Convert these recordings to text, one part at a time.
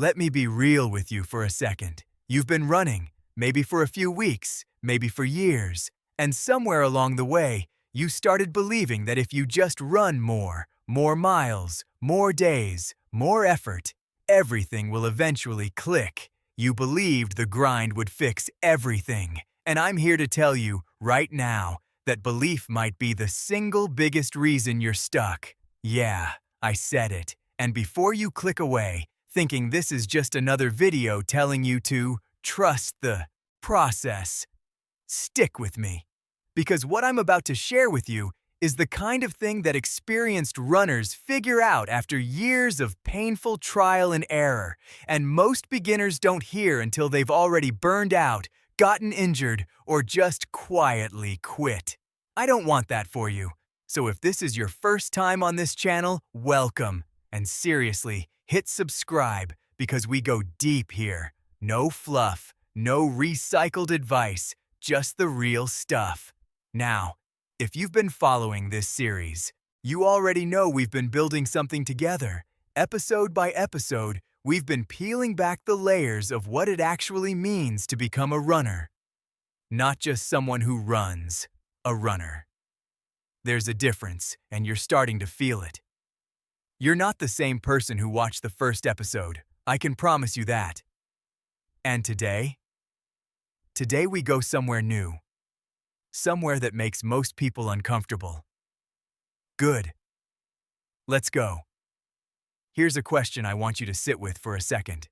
Let me be real with you for a second. You've been running, maybe for a few weeks, maybe for years, and somewhere along the way, you started believing that if you just run more miles, more days, more effort, everything will eventually click. You believed the grind would fix everything. And I'm here to tell you, right now, that belief might be the single biggest reason you're stuck. Yeah, I said it. And before you click away, thinking this is just another video telling you to trust the process, stick with me. Because what I'm about to share with you is the kind of thing that experienced runners figure out after years of painful trial and error, and most beginners don't hear until they've already burned out, gotten injured, or just quietly quit. I don't want that for you. So if this is your first time on this channel, welcome. And seriously, hit subscribe because we go deep here. No fluff, no recycled advice, just the real stuff. Now, if you've been following this series, you already know we've been building something together. Episode by episode, we've been peeling back the layers of what it actually means to become a runner. Not just someone who runs, a runner. There's a difference, and you're starting to feel it. You're not the same person who watched the first episode. I can promise you that. And today? Today we go somewhere new. Somewhere that makes most people uncomfortable. Good. Let's go. Here's a question I want you to sit with for a second.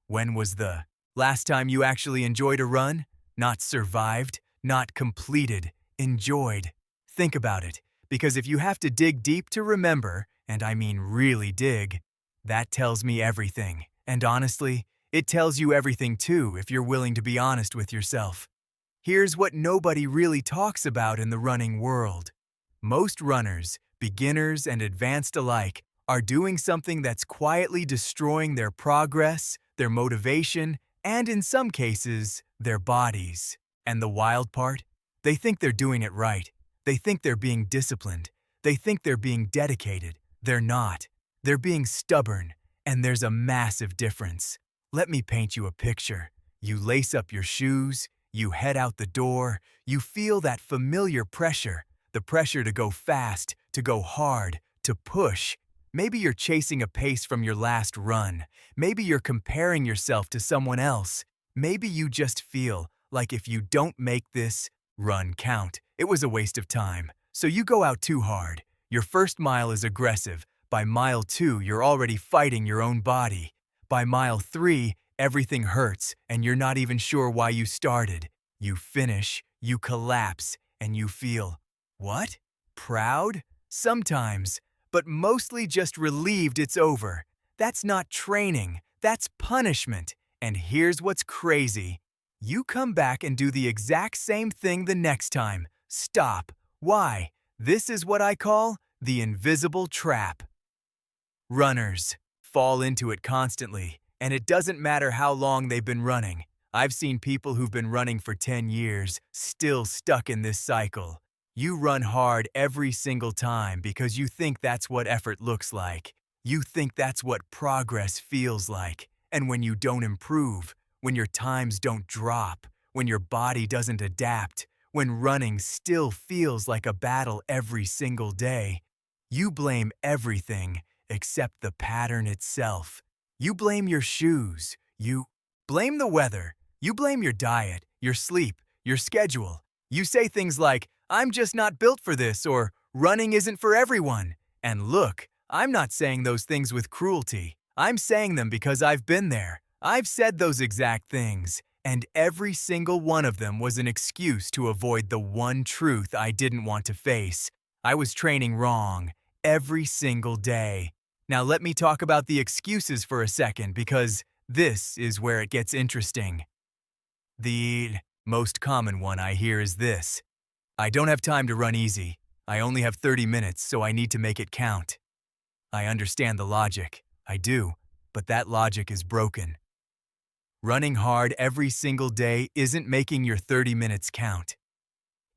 When was the last time you actually enjoyed a run? Not survived, not completed, enjoyed. Think about it, because if you have to dig deep to remember, and I mean really dig, that tells me everything. And honestly, it tells you everything too if you're willing to be honest with yourself. Here's what nobody really talks about in the running world. Most runners, beginners and advanced alike, are doing something that's quietly destroying their progress, their motivation, and in some cases, their bodies. And the wild part? They think they're doing it right. They think they're being disciplined. They think they're being dedicated. They're not. They're being stubborn, and there's a massive difference. Let me paint you a picture. You lace up your shoes, you head out the door, you feel that familiar pressure, the pressure to go fast, to go hard, to push. Maybe you're chasing a pace from your last run. Maybe you're comparing yourself to someone else. Maybe you just feel like if you don't make this run count, it was a waste of time. So you go out too hard. Your first mile is aggressive. By mile 2, you're already fighting your own body. By mile 3, everything hurts, and you're not even sure why you started. You finish, you collapse, and you feel, what? Proud? Sometimes, but mostly just relieved it's over. That's not training, that's punishment. And here's what's crazy. You come back and do the exact same thing the next time. Stop. Why? This is what I call the invisible trap. Runners fall into it constantly, and it doesn't matter how long they've been running. I've seen people who've been running for 10 years still stuck in this cycle. You run hard every single time because you think that's what effort looks like. You think that's what progress feels like. And when you don't improve, when your times don't drop, when your body doesn't adapt, when running still feels like a battle every single day, you blame everything except the pattern itself. You blame your shoes. You blame the weather. You blame your diet, your sleep, your schedule. You say things like, I'm just not built for this, or running isn't for everyone. And look, I'm not saying those things with cruelty. I'm saying them because I've been there. I've said those exact things, and every single one of them was an excuse to avoid the one truth I didn't want to face. I was training wrong, every single day. Now let me talk about the excuses for a second, because this is where it gets interesting. The most common one I hear is this. I don't have time to run easy. I only have 30 minutes, so I need to make it count. I understand the logic. I do, but that logic is broken. Running hard every single day isn't making your 30 minutes count.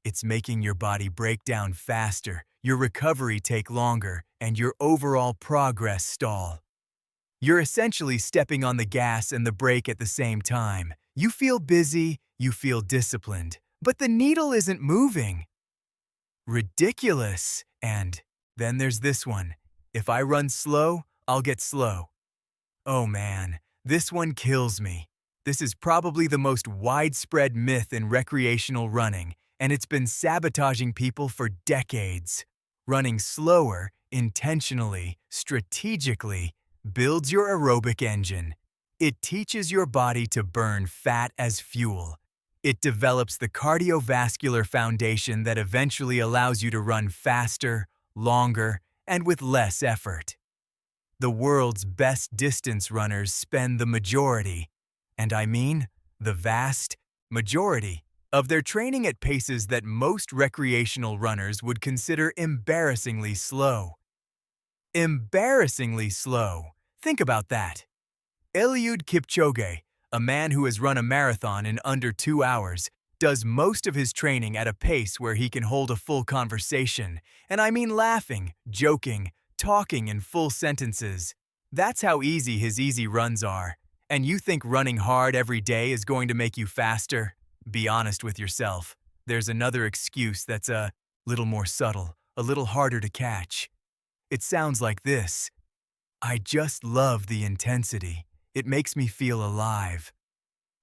It's making your body break down faster, your recovery take longer, and your overall progress stall. You're essentially stepping on the gas and the brake at the same time. You feel busy, you feel disciplined, but the needle isn't moving. Ridiculous. And then there's this one. If I run slow, I'll get slow. Oh man, this one kills me. This is probably the most widespread myth in recreational running, and it's been sabotaging people for decades. Running slower, intentionally, strategically, builds your aerobic engine. It teaches your body to burn fat as fuel. It develops the cardiovascular foundation that eventually allows you to run faster, longer, and with less effort. The world's best distance runners spend the majority, and I mean the vast majority, of their training at paces that most recreational runners would consider embarrassingly slow. Embarrassingly slow. Think about that. Eliud Kipchoge, a man who has run a marathon in under 2 hours, does most of his training at a pace where he can hold a full conversation, and I mean laughing, joking, talking in full sentences. That's how easy his easy runs are. And you think running hard every day is going to make you faster? Be honest with yourself. There's another excuse that's a little more subtle, a little harder to catch. It sounds like this. I just love the intensity. It makes me feel alive.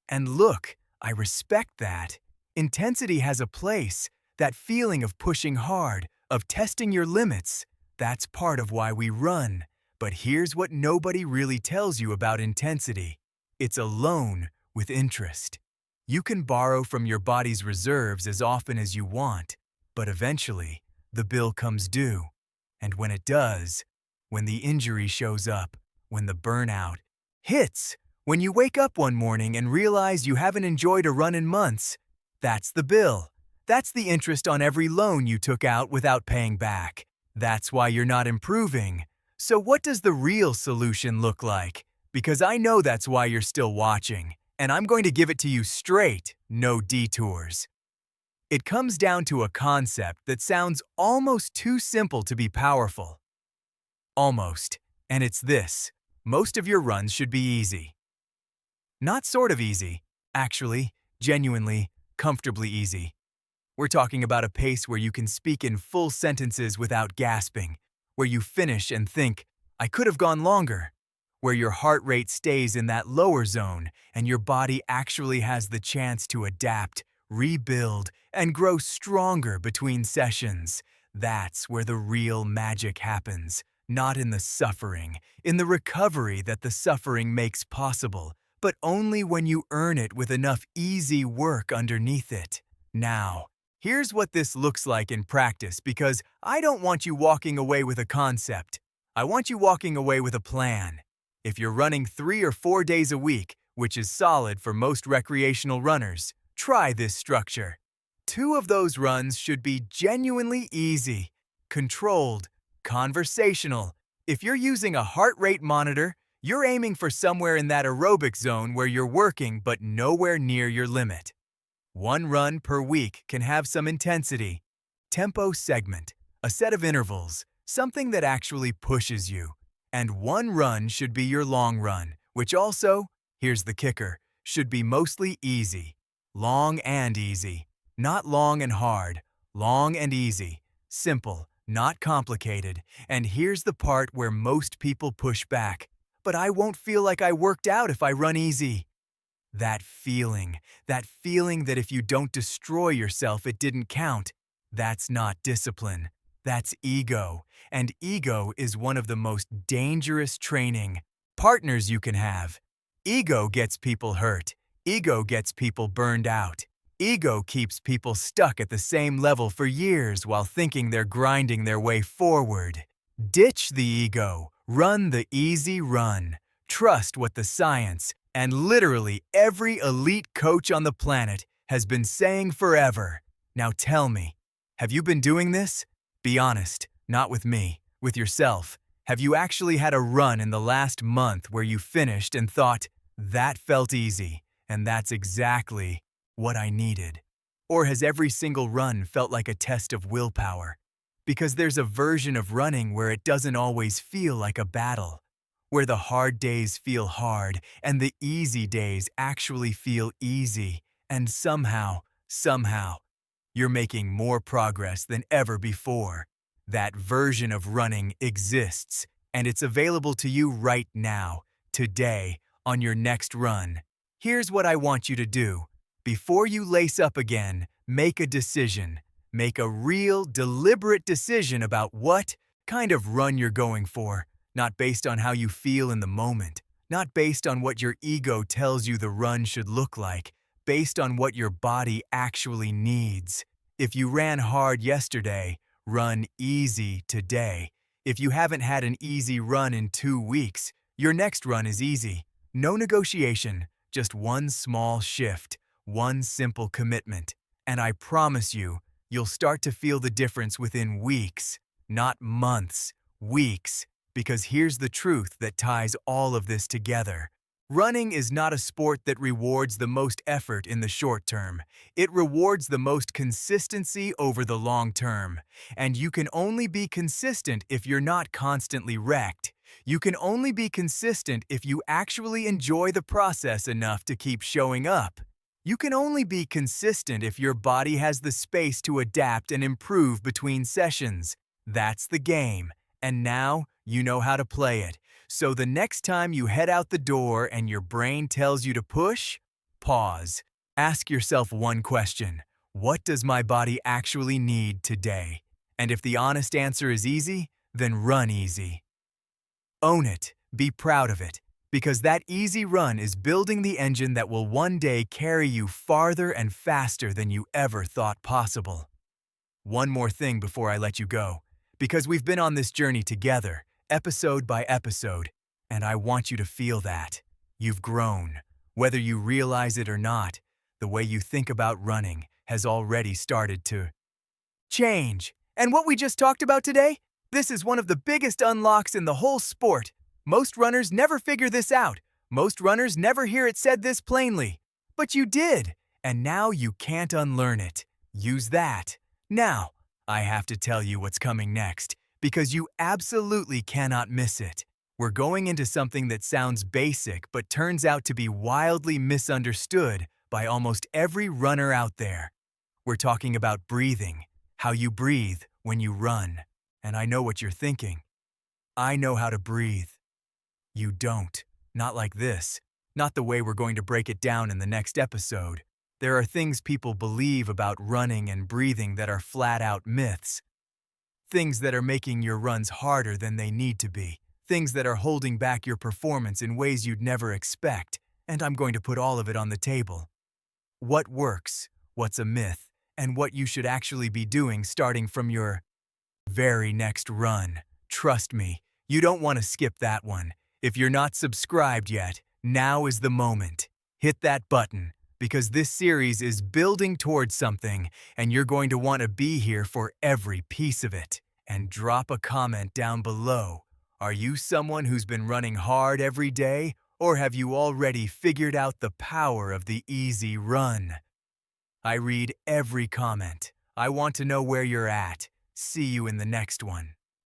And look, I respect that. Intensity has a place, that feeling of pushing hard, of testing your limits. That's part of why we run. But here's what nobody really tells you about intensity. It's a loan with interest. You can borrow from your body's reserves as often as you want, but eventually, the bill comes due. And when it does, when the injury shows up, when the burnout hits, when you wake up one morning and realize you haven't enjoyed a run in months, that's the bill. That's the interest on every loan you took out without paying back. That's why you're not improving. So what does the real solution look like? Because I know that's why you're still watching, and I'm going to give it to you straight, no detours. It comes down to a concept that sounds almost too simple to be powerful. Almost. And it's this. Most of your runs should be easy. Not sort of easy. Actually, genuinely, comfortably easy. We're talking about a pace where you can speak in full sentences without gasping, where you finish and think, I could have gone longer, where your heart rate stays in that lower zone and your body actually has the chance to adapt, rebuild, and grow stronger between sessions. That's where the real magic happens, not in the suffering, in the recovery that the suffering makes possible, but only when you earn it with enough easy work underneath it. Now, here's what this looks like in practice, because I don't want you walking away with a concept. I want you walking away with a plan. If you're running 3 or 4 days a week, which is solid for most recreational runners, try this structure. 2 of those runs should be genuinely easy, controlled, conversational. If you're using a heart rate monitor, you're aiming for somewhere in that aerobic zone where you're working but nowhere near your limit. 1 run per week can have some intensity. Tempo segment, a set of intervals, something that actually pushes you. And 1 run should be your long run, which also, here's the kicker, should be mostly easy. Long and easy. Not long and hard. Long and easy. Simple, not complicated. And here's the part where most people push back. But I won't feel like I worked out if I run easy. That feeling that if you don't destroy yourself, it didn't count. That's not discipline. That's ego. And ego is one of the most dangerous training partners you can have. Ego gets people hurt. Ego gets people burned out. Ego keeps people stuck at the same level for years while thinking they're grinding their way forward. Ditch the ego. Run the easy run. Trust what the science and literally every elite coach on the planet has been saying forever. Now tell me, have you been doing this? Be honest, not with me, with yourself. Have you actually had a run in the last month where you finished and thought, that felt easy, and that's exactly what I needed? Or has every single run felt like a test of willpower? Because there's a version of running where it doesn't always feel like a battle. where the hard days feel hard and the easy days actually feel easy, and somehow, you're making more progress than ever before. That version of running exists, and it's available to you right now, today, on your next run. Here's what I want you to do. Before you lace up again, make a decision. Make a real, deliberate decision about what kind of run you're going for, not based on how you feel in the moment, not based on what your ego tells you the run should look like, based on what your body actually needs. If you ran hard yesterday, run easy today. If you haven't had an easy run in 2 weeks, your next run is easy. No negotiation, just one small shift, one simple commitment. And I promise you, you'll start to feel the difference within weeks, not months, weeks. Because here's the truth that ties all of this together. Running is not a sport that rewards the most effort in the short term. It rewards the most consistency over the long term. And you can only be consistent if you're not constantly wrecked. You can only be consistent if you actually enjoy the process enough to keep showing up. You can only be consistent if your body has the space to adapt and improve between sessions. That's the game. And now you know how to play it. So the next time you head out the door and your brain tells you to push, pause. Ask yourself one question. What does my body actually need today? And if the honest answer is easy, then run easy. Own it. Be proud of it. Because that easy run is building the engine that will one day carry you farther and faster than you ever thought possible. One more thing before I let you go. Because we've been on this journey together, episode by episode, and I want you to feel that. You've grown. Whether you realize it or not, the way you think about running has already started to change. And what we just talked about today? This is one of the biggest unlocks in the whole sport. Most runners never figure this out. Most runners never hear it said this plainly. But you did, and now you can't unlearn it. Use that. Now, I have to tell you what's coming next, because you absolutely cannot miss it. We're going into something that sounds basic but turns out to be wildly misunderstood by almost every runner out there. We're talking about breathing, how you breathe when you run. And I know what you're thinking. I know how to breathe. You don't. Not like this. Not the way we're going to break it down in the next episode. There are things people believe about running and breathing that are flat-out myths. Things that are making your runs harder than they need to be. Things that are holding back your performance in ways you'd never expect. And I'm going to put all of it on the table. What works, what's a myth, and what you should actually be doing starting from your very next run. Trust me, you don't want to skip that one. If you're not subscribed yet, now is the moment. Hit that button. Because this series is building towards something, and you're going to want to be here for every piece of it. And drop a comment down below. Are you someone who's been running hard every day, or have you already figured out the power of the easy run? I read every comment. I want to know where you're at. See you in the next one.